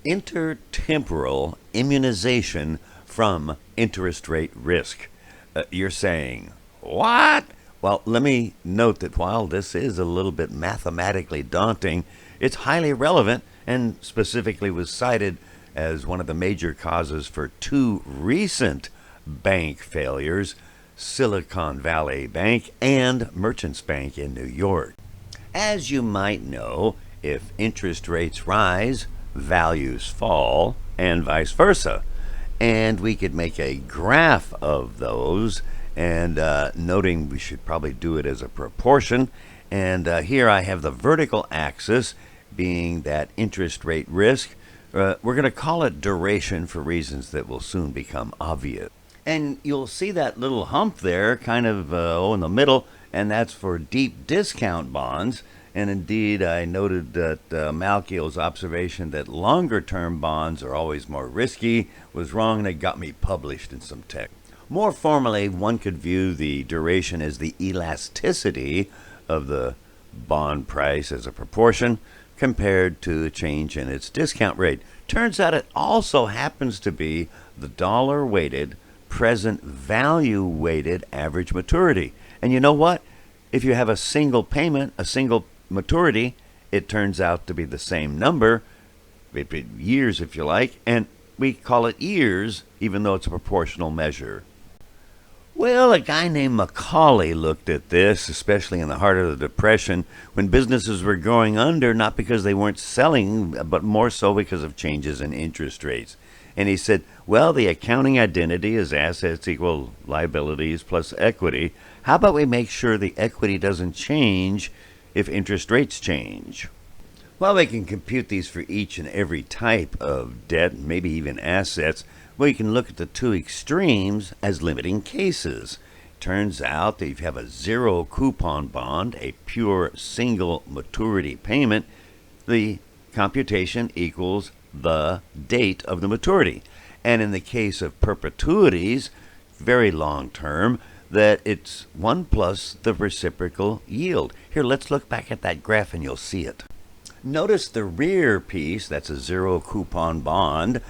Intertemporal immunization from interest rate risk. You're saying, what? Well, let me note that while this is a little bit mathematically daunting, it's highly relevant and specifically was cited as one of the major causes for two recent bank failures, Silicon Valley Bank and Merchants Bank in New York. As you might know, if interest rates rise, values fall, and vice versa. And we could make a graph of those, and noting we should probably do it as a proportion. And here I have the vertical axis being that interest rate risk. We're going to call it duration for reasons that will soon become obvious. And you'll see that little hump there kind of in the middle, and that's for deep discount bonds. And indeed, I noted that Malkiel's observation that longer-term bonds are always more risky was wrong, and it got me published in some text. More formally, one could view the duration as the elasticity of the bond price as a proportion compared to the change in its discount rate. Turns out it also happens to be the dollar-weighted, present value-weighted average maturity. And you know what? If you have a single payment, a single maturity, it turns out to be the same number, years if you like, and we call it years even though it's a proportional measure. Well, a guy named Macaulay looked at this, especially in the heart of the Depression, when businesses were going under, not because they weren't selling, but more so because of changes in interest rates. And he said, well, the accounting identity is assets equal liabilities plus equity. How about we make sure the equity doesn't change if interest rates change? Well, we can compute these for each and every type of debt, maybe even assets. We can look at the two extremes as limiting cases. Turns out that if you have a zero coupon bond, a pure single maturity payment, the computation equals the date of the maturity. And in the case of perpetuities, very long term, that it's 1 plus the reciprocal yield. Here, let's look back at that graph and you'll see it. Notice the rear piece, that's a zero coupon bond,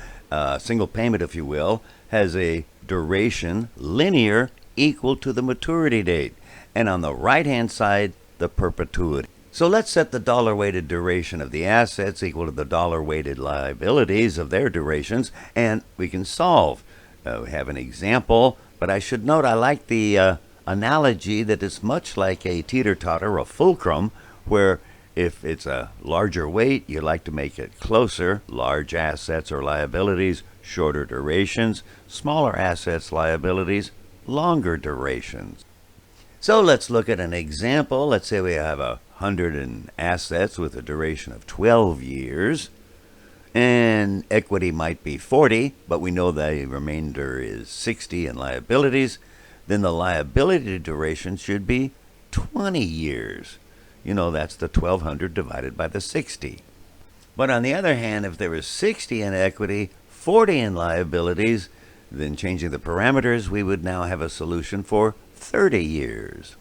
single payment if you will, has a duration linear equal to the maturity date. And on the right hand side, the perpetuity. So let's set the dollar-weighted duration of the assets equal to the dollar-weighted liabilities of their durations, and we can solve. We have an example, but I should note I like the analogy that it's much like a teeter-totter, a fulcrum, where if it's a larger weight, you like to make it closer, large assets or liabilities, shorter durations, smaller assets, liabilities, longer durations. So let's look at an example. Let's say we have 100 in assets with a duration of 12 years, and equity might be 40, but we know the remainder is 60 in liabilities. Then the liability duration should be 20 years. You know, that's the 1200 divided by the 60. But on the other hand, if there was 60 in equity, 40 in liabilities, then changing the parameters, we would now have a solution for 30 years.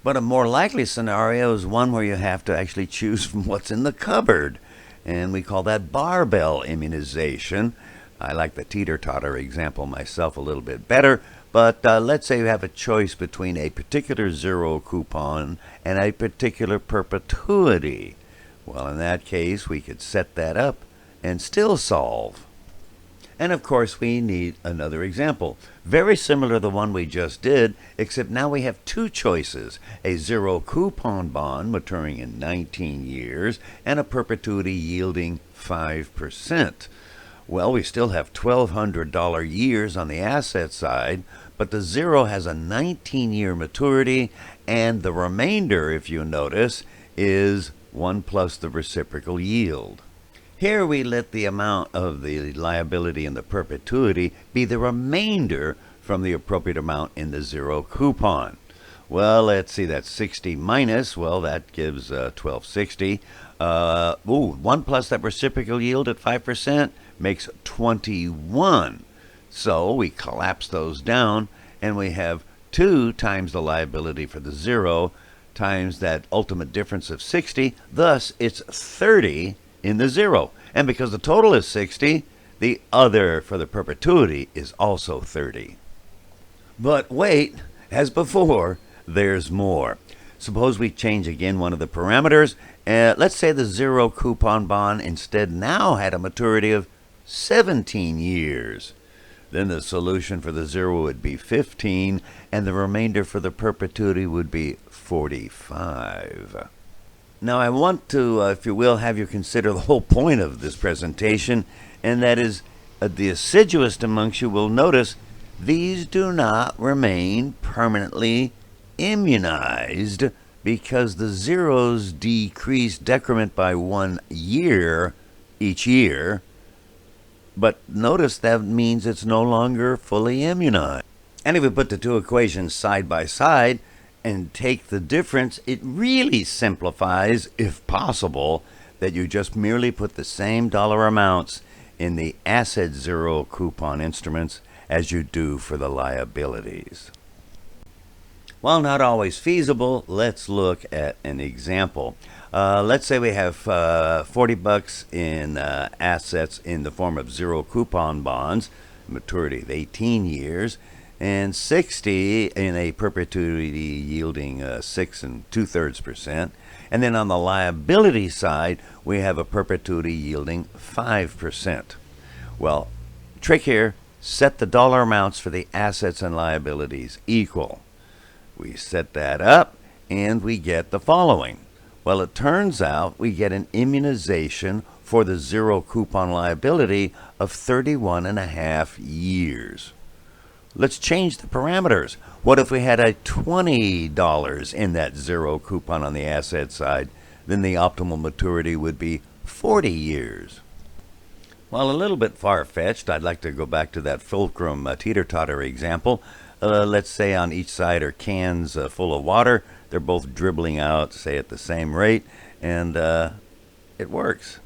But a more likely scenario is one where you have to actually choose from what's in the cupboard. And we call that barbell immunization. I like the teeter-totter example myself a little bit better. But let's say you have a choice between a particular zero coupon and a particular perpetuity. Well, in that case, we could set that up and still solve. And of course, we need another example. Very similar to the one we just did, except now we have two choices. A zero coupon bond maturing in 19 years and a perpetuity yielding 5%. Well, we still have $1,200 years on the asset side, but the zero has a 19-year maturity, and the remainder, if you notice, is 1 plus the reciprocal yield. Here we let the amount of the liability in the perpetuity be the remainder from the appropriate amount in the zero coupon. Well, let's see, that's 60 minus, well, that gives 1260. 1 plus that reciprocal yield at 5% makes 21. So we collapse those down, and we have 2 times the liability for the 0 times that ultimate difference of 60. Thus, it's 30 in the 0. And because the total is 60, the other for the perpetuity is also 30. But wait, as before, there's more. Suppose we change again one of the parameters. Let's say the 0 coupon bond instead now had a maturity of 17 years. Then the solution for the 0 would be 15, and the remainder for the perpetuity would be 45. Now I want to, if you will, have you consider the whole point of this presentation, and that is the assiduous amongst you will notice these do not remain permanently immunized because the zeros decrease decrement by 1 year each year. But notice that means it's no longer fully immunized. And if we put the two equations side by side and take the difference, it really simplifies, if possible, that you just merely put the same dollar amounts in the asset 0 coupon instruments as you do for the liabilities. While not always feasible, let's look at an example. Let's say we have $40 in assets in the form of 0 coupon bonds, maturity of 18 years, and 60 in a perpetuity yielding 6 2/3%. And then on the liability side, we have a perpetuity yielding 5%. Well, trick here, set the dollar amounts for the assets and liabilities equal. We set that up and we get the following. Well, it turns out we get an immunization for the 0 coupon liability of 31.5 years. Let's change the parameters. What if we had a $20 in that 0 coupon on the asset side? Then the optimal maturity would be 40 years. While a little bit far-fetched, I'd like to go back to that fulcrum teeter-totter example. Let's say on each side are cans full of water. They're both dribbling out, say, at the same rate, and it works.